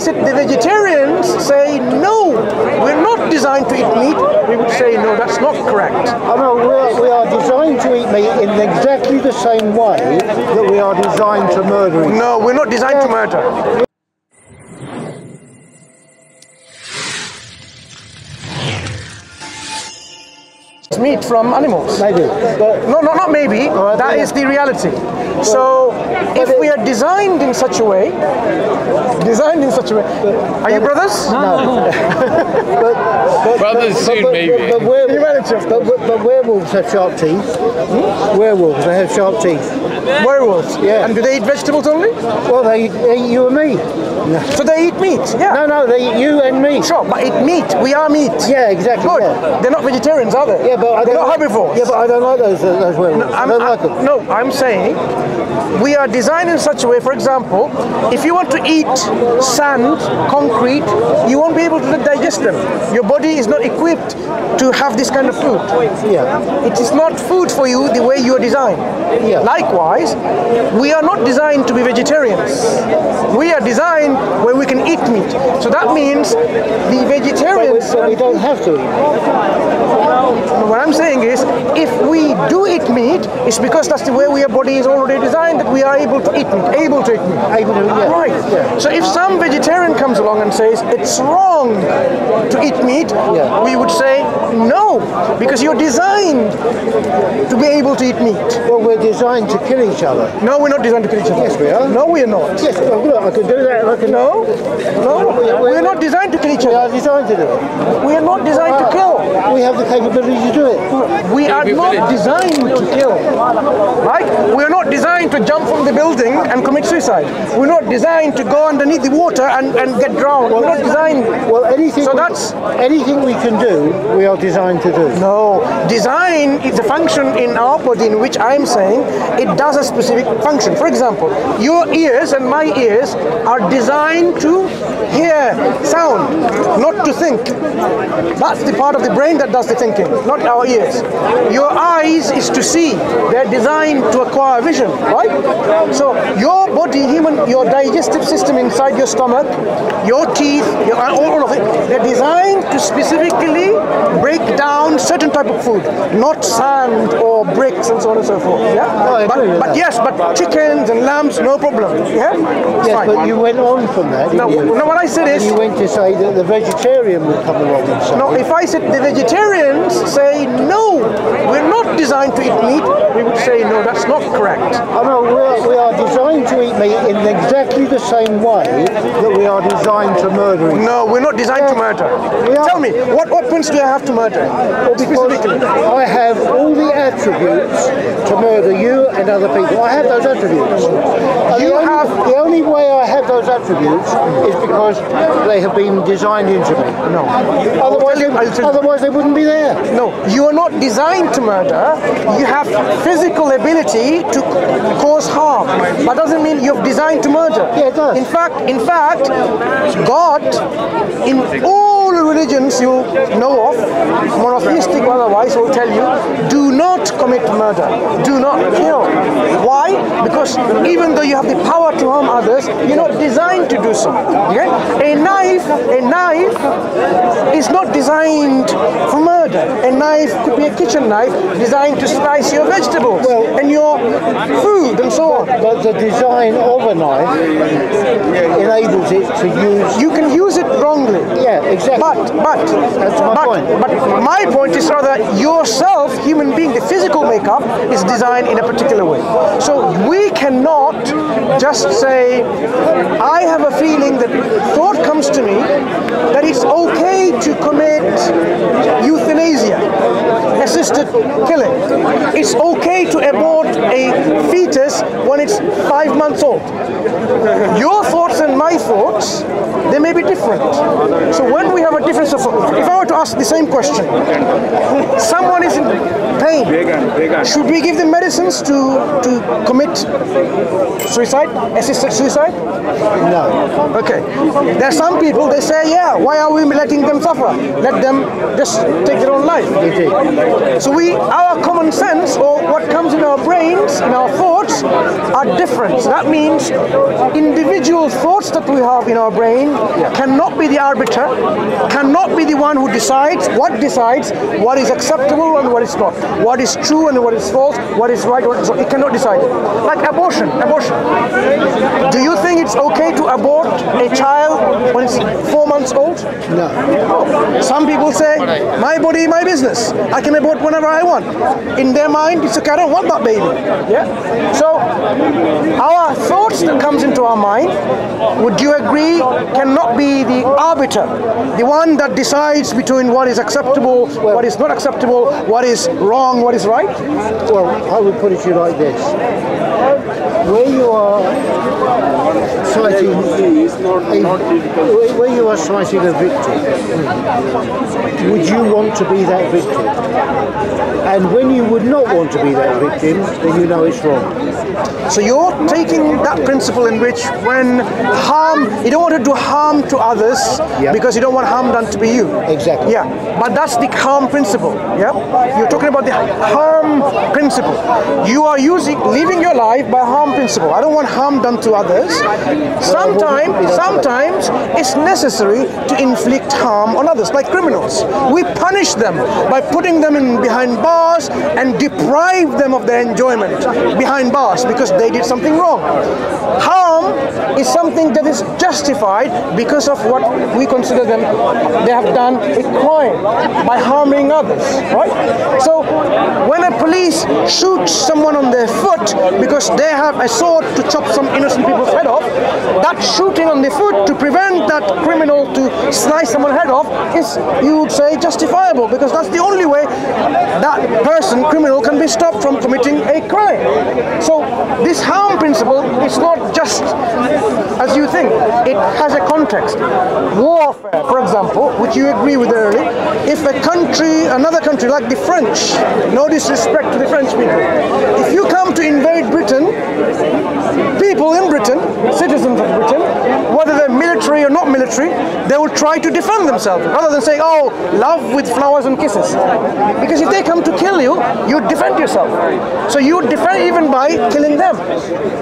it the vegetarians say, no, we're not designed to eat meat, we would say, no, that's not correct. Oh, no, we are designed to eat meat in exactly the same way that we are designed to murder. No, we're not designed to murder. Meat from animals. Maybe. But no, not maybe. That is the reality. So, if we are designed in such a way, are you brothers? No. Brothers soon, maybe. But werewolves have sharp teeth. Werewolves, they have sharp teeth. Werewolves? Yeah. And do they eat vegetables only? Well, they eat you and me. No. So they eat meat? Yeah. No, they eat you and me. Sure, but eat meat. We are meat. Yeah, exactly. Good. Yeah. They're not vegetarians, are they? Yeah, but they're not herbivores. Yeah, but I don't like those werewolves. No, I don't like them. No, I'm saying we are designed in such a way, for example, if you want to eat sand, concrete, you won't be able to digest them. Your body is not equipped to have this kind of food. Yeah. It is not food for you the way you are designed. Yeah. Likewise, we are not designed to be vegetarians. We are designed where we can eat meat. So that means the vegetarians... But we don't have to eat. What I'm saying is, if we do eat meat, it's because that's the way our body is already designed, that we are able to eat meat. Able to eat meat. Yeah. Right. Yeah. So if some vegetarian comes along and says it's wrong to eat meat, yeah, we would say no, because you're designed to be able to eat meat. Well, we're designed to kill each other. No, we're not designed to kill each other. Yes, we are. No, we are not. Yes, well, look, I can do that. I can... No, we're not designed to kill each other. We are designed to do it. We are not designed to kill. We have the capability to do it. We are not designed to kill. Right? We are not designed to jump from the building and commit suicide. We're not designed to go underneath the water and get drowned. We're not designed. Well, anything we can do, we are designed to do. No, design is a function in our body in which I'm saying it does a specific function. For example, your ears and my ears are designed to hear sound, not to think. That's the part of the brain that does the thinking, not our ears. Your eyes is to see. They're designed to acquire vision, right? So your body, your digestive system inside your stomach, your teeth, all of it, they're designed to specifically break down certain type of food, not sand or bricks and so on and so forth. Yeah. No, but chickens and lambs, no problem. Yeah. Yes, fine. But you went on from that. No, what I said is you went to say that the vegetarian would come along and say. No, if I said the vegetarians say no, we're not designed to eat meat, we would say no, that's not correct. Oh no, we are designed to eat meat in exactly the same way that we are designed to murder. No, we're not designed to murder. Tell me, what points do I have to murder? Well, specifically, I have all the attributes to murder you and other people. I have those attributes. The only way I have those attributes is because they have been designed into me. No. Otherwise they wouldn't be there. No, you are not designed to murder. You have physical ability to cause harm. That doesn't mean you're designed to murder. Yeah, it does. In fact, God, in all religions you know of, monotheistic or otherwise, will tell you, do not commit murder. Do not kill. Why? Because even though you have the power to harm others, you're not designed to do so. Okay? A knife is not designed for murder. A knife could be a kitchen knife designed to slice your vegetables and your food and so on. But the design of a knife enables it to use... You can use it wrongly. Yeah, exactly. That's my point. But my point is rather yourself, human being, the physical makeup is designed in a particular way. So we cannot just say, I have a feeling that thought comes to me that it's okay to commit euthanasia, assisted killing. It's okay to abort a fetus when it's 5 months old. Your thoughts and my thoughts, they may be different. So when we have a difference of thought, if I were to ask the same question, someone is in pain, should we give them medicines to commit suicide, assisted suicide? No. Okay. There are some people, they say, yeah, why are we letting them suffer? Let them just take their own life. So our common sense, or what comes in our brains, in our thoughts, are different. So that means individual thoughts that we have in our brain cannot be the arbiter, cannot be the one who decides what is acceptable and what is not, what is true and what is false, what is right, what is wrong. It cannot decide it. Like abortion. Do you think it's okay to abort a child when it's 4 months old? No. Some people say, my body, my business. I can abort whenever I want. In their mind, it's okay, I don't want that baby. Yeah. So our thoughts that comes into our mind, would you agree, cannot be the arbiter, the one that decides between what is acceptable, what is not acceptable, what is wrong, what is right? Well, I would put it to you like this. Where you are citing a victim, would you want to be that victim? And when you would not want to be that victim, then you know it's wrong. So you're taking that principle in which when you don't want to do harm to others because you don't want harm done to be you. Exactly. Yeah, but that's the harm principle. Yeah, you're talking about the harm principle. You are living your life by harm principle. I don't want harm done to others. Sometimes it's necessary to inflict harm on others, like criminals. We punish them by putting them behind bars and deprive them of their enjoyment behind bars because they did something wrong. Harm is something that is justified because of what we consider they have done a crime by harming others, right? So when a police shoots someone on their foot because they have a sword to chop some innocent people's head off, that shooting on the foot to prevent that criminal to slice someone's head off is, you would say, justifiable, because that's the only way that criminal can be stopped from committing a crime. So this harm principle is not just as you think. It has a context. Warfare, for example, which you agree with earlier, if another country like the French, no disrespect to the French people, if you come to invade Britain, people in Britain, citizens of Britain, whether they're military or not military, they will try to defend themselves rather than saying, oh, love with flowers and kisses. Because if they come to kill you, you defend yourself. So you defend even by killing them.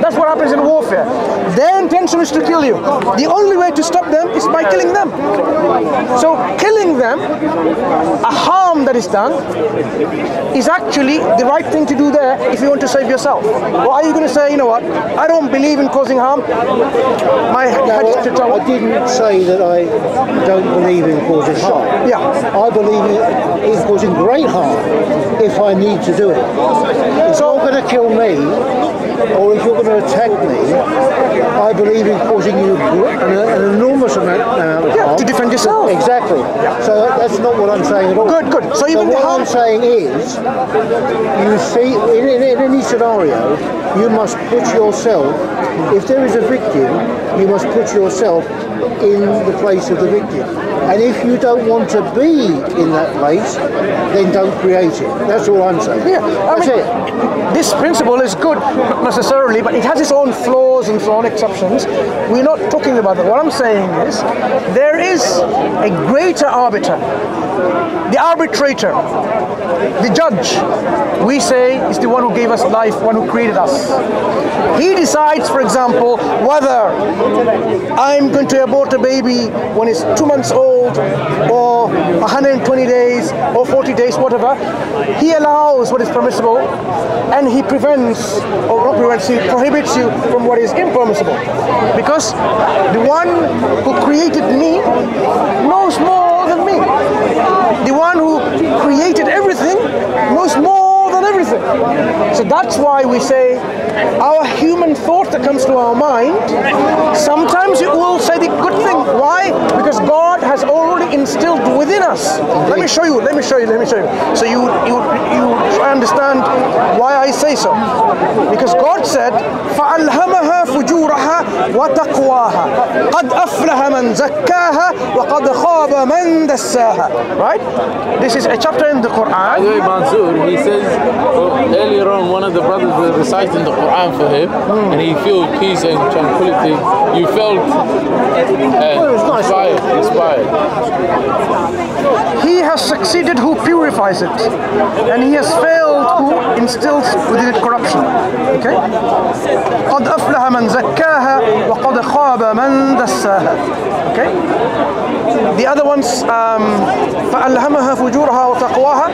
That's what happens in warfare. Their intention is to kill you. The only way to stop them is by killing them. So killing them, a harm that is done, is actually the right thing to do there if you want to save yourself. Or are you going to say, you know what, I don't believe in causing harm. I didn't say that I don't believe in causing harm. Yeah. I believe in causing great harm if I need to do it. If you're going to kill me, or if you're going to attack me, I believe in causing you an enormous amount of harm. To defend yourself. Exactly. So that's not what I'm saying at all. Good. So even what I'm saying is, you see, in any scenario, you must put yourself, if there is a victim, you must put yourself in the place of the victim. And if you don't want to be in that place, then don't create it. That's all I'm saying. Yeah, that's it. This principle is good, not necessarily, but it has its own flaws and so on, exceptions. We're not talking about that. What I'm saying is, there is a greater arbiter, the arbitrator, the judge. We say is the one who gave us life, one who created us. He decides, for example, whether I'm going to abort a baby when it's 2 months old, or 120 days, or 40 days, whatever. He allows what is permissible, and he prevents, or not prevents, he prohibits you from what is impermissible. Because the one who created me knows more than me. The one who created everything knows more than everything. So that's why we say our human thought that comes to our mind, sometimes it will say the good thing. Why? Because God has already instilled within us. Let me show you. So you understand why I say so. Because God said, فَأَلْهَمَهَا فُجُورَهَا وَتَقْوَاهَا قَدْ أَفْلَهَ مَنْ زَكَّاهَا وَقَدْ خَابَ مَنْ دَسَّاهَا. Right? This is a chapter in the Quran. By the way, Mansour, he says earlier on, one of the brothers was reciting the Quran for him, and he felt peace and tranquility. You felt well, it was nice. inspired. inspired. He has succeeded who purifies it, and he has failed who instills within it corruption. Okay? قد أفلح من زكاها وقد خاب من دساها. Okay? The other ones, فألهمها فجورها وتقواها.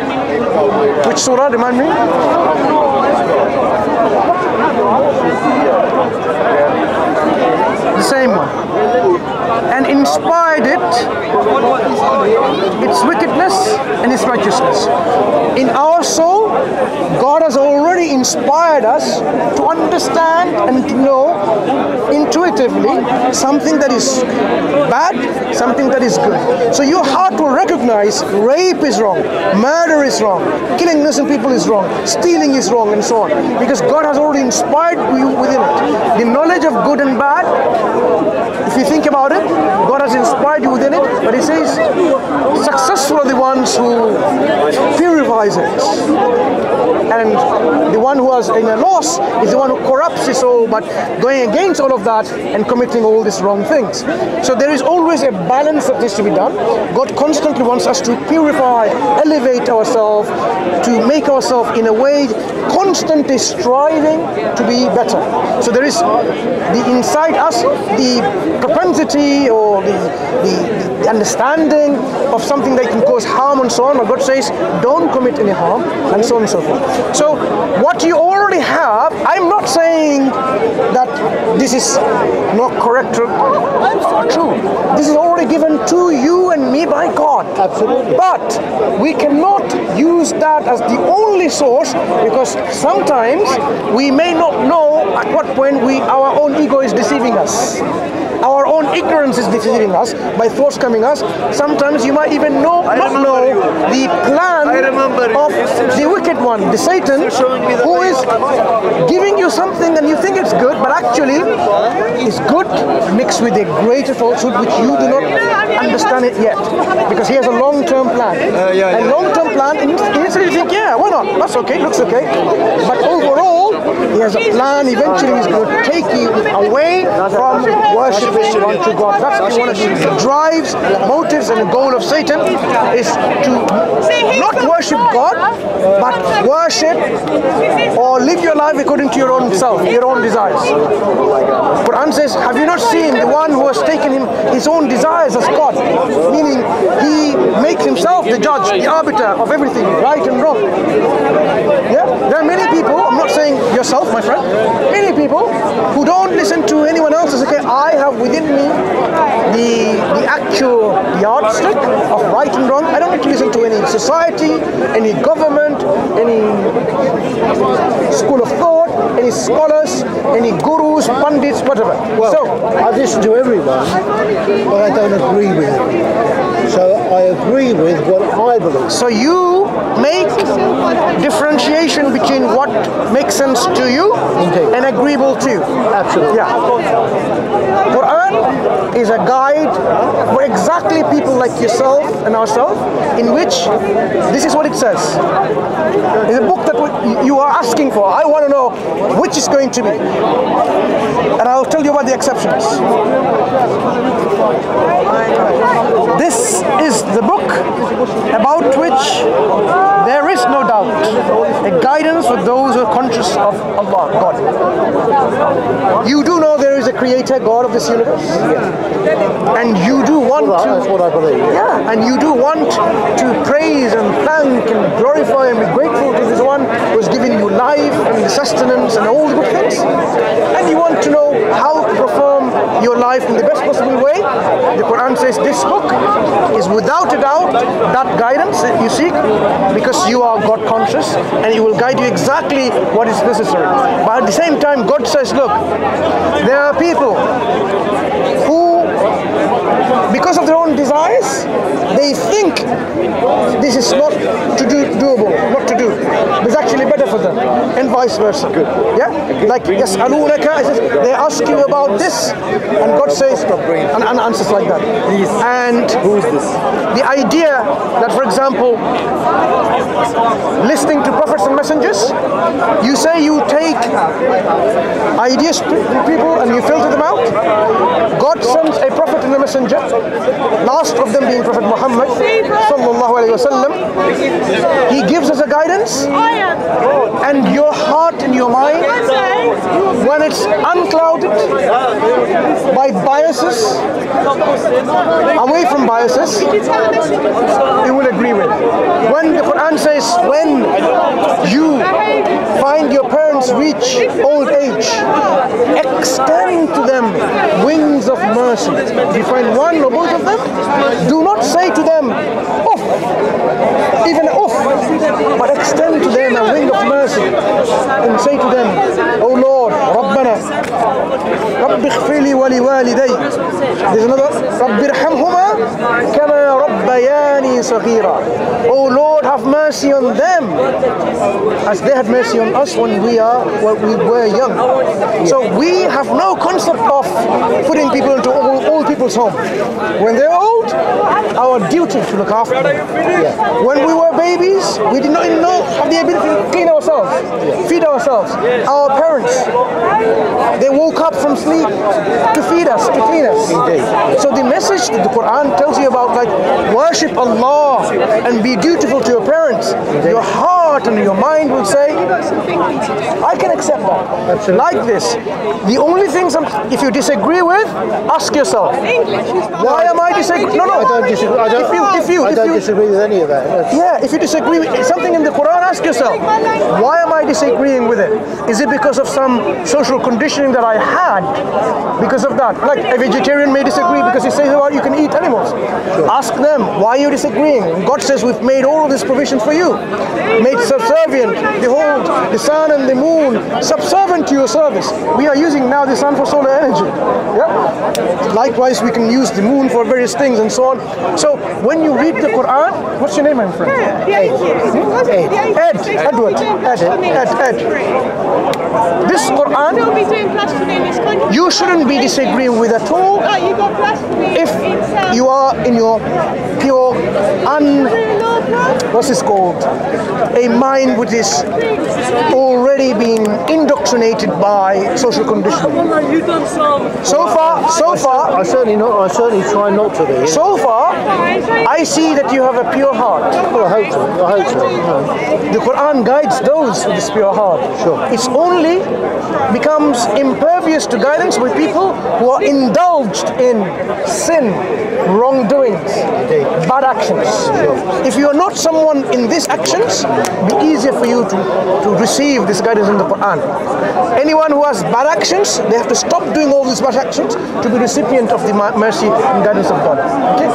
Which surah, remind me? The same one. And inspired it, its wickedness and its righteousness. In our soul, God has already inspired us to understand and to know intuitively something that is bad, something that is good. So your heart will recognize rape is wrong, murder is wrong, killing innocent people is wrong, stealing is wrong, and so on. Because God has already inspired you within it. The knowledge of good and bad, if you think about it, God has inspired you within it, but He says, successful are the ones who purifies it. And the one who has in a loss is the one who corrupts his soul, but going against all of that and committing all these wrong things. So there is always a balance that needs to be done. God constantly wants us to purify, elevate ourselves, to make ourselves in a way constantly striving to be better. So there is the inside us, the propensity or the understanding of something that can cause harm and so on. But God says, don't commit any harm, and so on and so forth. So what you already have, I'm not saying that this is not correct or true. This is already given to you and me by God. Absolutely. But we cannot use that as the only source, because sometimes we may not know at what point our own ego is deceiving us. Our own ignorance is deceiving us by thoughts coming us. Sometimes you might even not know the plan of the wicked one, the Satan, who is giving you something and you think it's good, but actually it's good mixed with a greater falsehood which you do not understand it yet. Because he has a long-term plan. A long-term plan, and initially you think, yeah, why not? That's okay, looks okay. But overall, he has a plan. Eventually he's going to take you away from worship unto God. That's one of the drives, motives, and the goal of Satan is to not worship God, but worship or live your life according to your own self, your own desires. Quran says, have you not seen the one who has taken his own desires as God? Meaning he makes himself the judge, the arbiter of everything, right and wrong. Yeah? There are many people, I'm not saying yourself, my friend, many people who don't listen to anyone else and say, okay, I have within me the actual yardstick of right and wrong. I don't need to listen to any society, any government, any school of thought, any scholars, any gurus, pandits, whatever. Well, so I listen to everyone, but I don't agree with it. So I agree with what I believe. So you make differentiation between what makes sense to you and agreeable to you. Absolutely. Yeah. Quran is a guide for exactly people like yourself and ourselves, in which this is what it says. It's a book that you are asking for. I want to know which is going to be. And I'll tell you about the exceptions. This is the book about which there is no doubt, a guidance for those who are conscious of Allah, God. You do know there is a creator, God of this universe, and you do want to. That's what I believe. Yeah, and you do want to praise and thank and glorify and be grateful to this one who has given you life and the sustenance and all the good things, and you want to know how to perform your life in the best possible way. The Quran says this book is without a doubt that guidance that you seek, because you are God conscious and it will guide you exactly what is necessary. But at the same time, God says, look, there are people who, because of their own desires, they think this is not doable, not to do. There's actually better for them, and vice versa. Good. Yeah? Like, يسألونك, they ask you about this, and God says, and answers like that. And who is this? The idea that, for example, listening to prophets and messengers, you say you take ideas from people and you filter them out. God sends a prophet and a messenger, last of them being Prophet Muhammad sallallahu alaihi wasallam. He gives us a guidance, and your heart and your mind, when it's unclouded by biases, away from biases, it will agree with. When the Quran says, when you find your parents reach old age, extend to them wings of mercy. If you find one or both of them, do not say to them, uff, even uff, but extend to them a wing of mercy and say to them, oh Lord, Rabbana, Rabbi ighfirli wa liwaliday. There's another, Rabbi irhamhuma kama rabbayani saghira. Oh Lord, have mercy on them as they had mercy on us when we were young. So we have no concept of putting people into old people's home. When they're old, our duty to look after them. Yeah. When we were babies, we did not even have the ability to clean ourselves, feed ourselves. Our parents, they woke up from sleep to feed us, to clean us. Indeed. So the message that the Quran tells you about, like, worship Allah and be dutiful to your parents, your heart and your mind will say, I can accept that. Absolutely. Like this. The only things, if you disagree with, ask yourself, why am I disagreeing? No, I don't disagree. I don't disagree with any of that. Yeah, if you disagree with something in the Quran, ask yourself, why am I disagreeing with it? Is it because of some social conditioning that I had? Because of that. Like a vegetarian may disagree because he says, well, you can eat animals. Sure. Ask them, why are you disagreeing? God says, we've made all of this provision for you. Made subservient, behold, the sun and the moon, subservient to your service. We are using now the sun for solar energy. Yeah? Likewise, we can use the moon for various things and so on. So when you read the Quran, what's your name, my friend? Ed. This Quran, you shouldn't be disagreeing with at all if you are in your pure, what's this called? A mind which is already being indoctrinated by social conditioning. So far, I certainly try not to be. So far, I see that you have a pure heart. Well, I hope so. The Quran guides those with this pure heart. Sure. It's only becomes impervious to guidance with people who are indulged in sin, wrongdoings, bad actions. Sure. If you are not someone in these actions, it'll be easier for you to receive this guidance in the Quran. Anyone who has bad actions, they have to stop doing all these bad actions to be recipient of the mercy and guidance of God. Okay?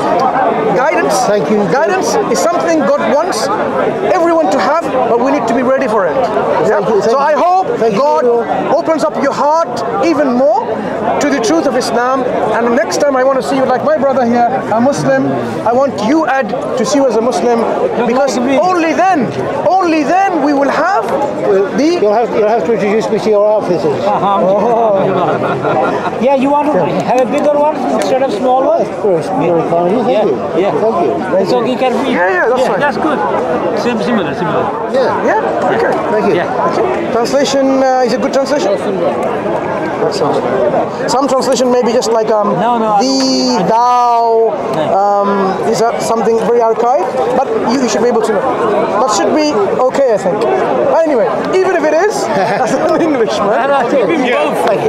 Guidance. Thank you. Guidance is something God wants everyone to have, but we need to be ready for it. Yeah? So I hope God opens up your heart even more to the truth of Islam. And next time I want to see you like my brother here, a Muslim. I want you, Ed, to see you as a Muslim, because only then we will have the. You'll have to introduce me to your outfitters. Yeah, you want to have a bigger one instead of small one? Of course, very kind. Thank you. Yeah. Thank you. So you can read. Yeah, that's fine. That's good. Similar. Yeah. Okay. Thank you. Yeah. Okay. Translation is a good translation. Some translation may be just like thee, thou. Is that something very archaic? But you should be able to know. But should be okay, I think. Anyway, even if it is, as an Englishman,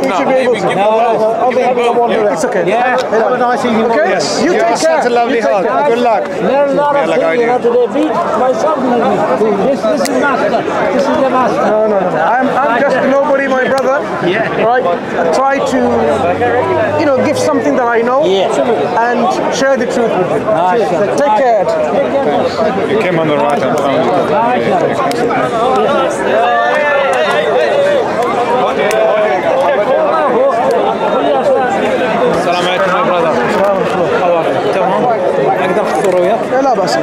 you should be able to. I'll be having a wander. It's okay. Yeah. Have a nice evening. Okay. Yes. You take care. Such a lovely heart. Good luck. Learn a lot of things, today. Read myself. This is master. This is the master. No. I'm just nobody, my brother. Yeah. Right? I try to, give something that I know and share the truth with you. Take care. You came on the right hand side. السلام عليكم يا برادر. تمام؟ اقدر اخذ صورة وياك؟ لا بأس.